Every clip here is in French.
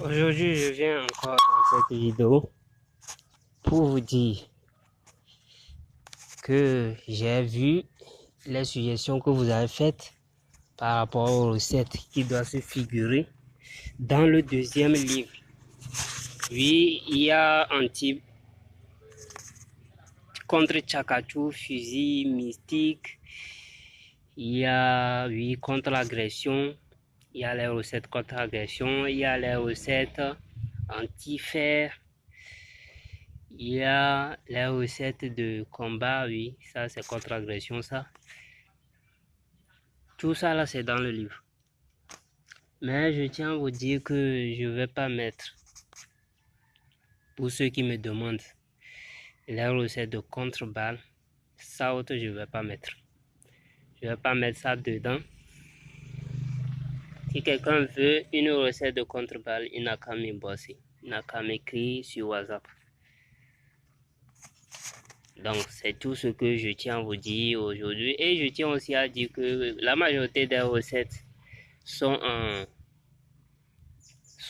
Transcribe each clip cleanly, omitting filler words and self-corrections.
Aujourd'hui, je viens encore dans cette vidéo pour vous dire que j'ai vu les suggestions que vous avez faites par rapport aux recettes qui doivent se figurer dans le deuxième livre. Oui, il y a un type contre Chakachu, fusil, mystique. Il y a, oui, contre l'agression. Il y a les recettes contre l'agression. Il y a les recettes anti-fer. Il y a les recettes de combat, oui, ça c'est contre agression, ça. Tout ça là c'est dans le livre. Mais je tiens à vous dire que je ne vais pas mettre, pour ceux qui me demandent, les recettes de contre-balle. Ça autre je ne vais pas mettre. Je ne vais pas mettre ça dedans. Si quelqu'un veut une recette de contre-balle, il n'a qu'à me bosser. Il n'a qu'à m'écrire sur WhatsApp. Donc, c'est tout ce que je tiens à vous dire aujourd'hui. Et je tiens aussi à dire que la majorité des recettes sont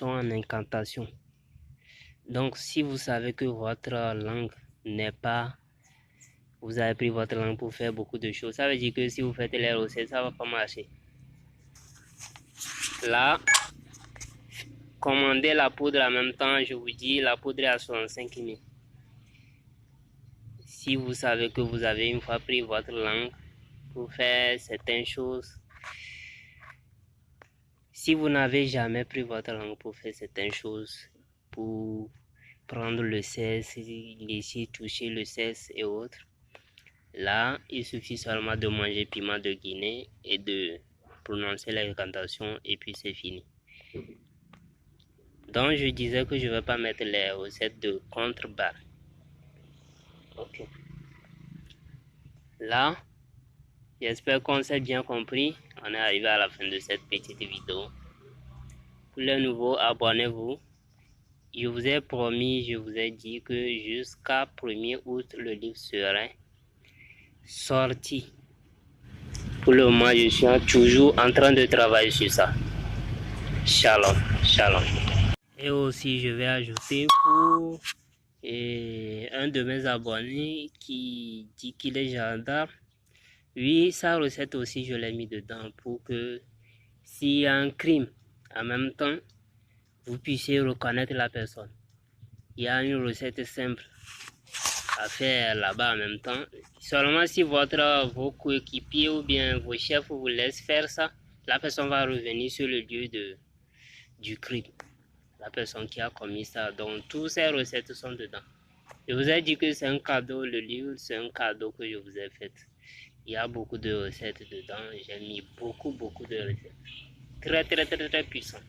en incantation. Donc, si vous savez que votre langue n'est pas... Vous avez pris votre langue pour faire beaucoup de choses. Ça veut dire que si vous faites les recettes, ça ne va pas marcher. Là, commandez la poudre en même temps. Je vous dis, la poudre est à 65 000. Si vous savez que vous avez une fois pris votre langue pour faire certaines choses, si vous n'avez jamais pris votre langue pour faire certaines choses, pour prendre le cesse, laisser toucher le cesse et autres, là, il suffit seulement de manger piment de Guinée et de prononcer l'incantation et puis c'est fini. Donc, je disais que je ne vais pas mettre les recettes de contreballe. Ok. Là, j'espère qu'on s'est bien compris. On est arrivé à la fin de cette petite vidéo. Pour les nouveaux, abonnez-vous. Je vous ai promis, je vous ai dit que jusqu'à 1er août, le livre serait sorti. Pour le moment, je suis toujours en train de travailler sur ça. Shalom, shalom. Et aussi, je vais ajouter pour un de mes abonnés qui dit qu'il est gendarme. Oui, sa recette aussi, je l'ai mis dedans pour que s'il y a un crime, en même temps, vous puissiez reconnaître la personne. Il y a une recette simple à faire là-bas en même temps. Seulement si vos coéquipiers ou bien vos chefs vous laissent faire ça, la personne va revenir sur le lieu du crime. La personne qui a commis ça. Donc, toutes ces recettes sont dedans. Je vous ai dit que c'est un cadeau, le livre, c'est un cadeau que je vous ai fait. Il y a beaucoup de recettes dedans. J'ai mis beaucoup de recettes. Très puissant.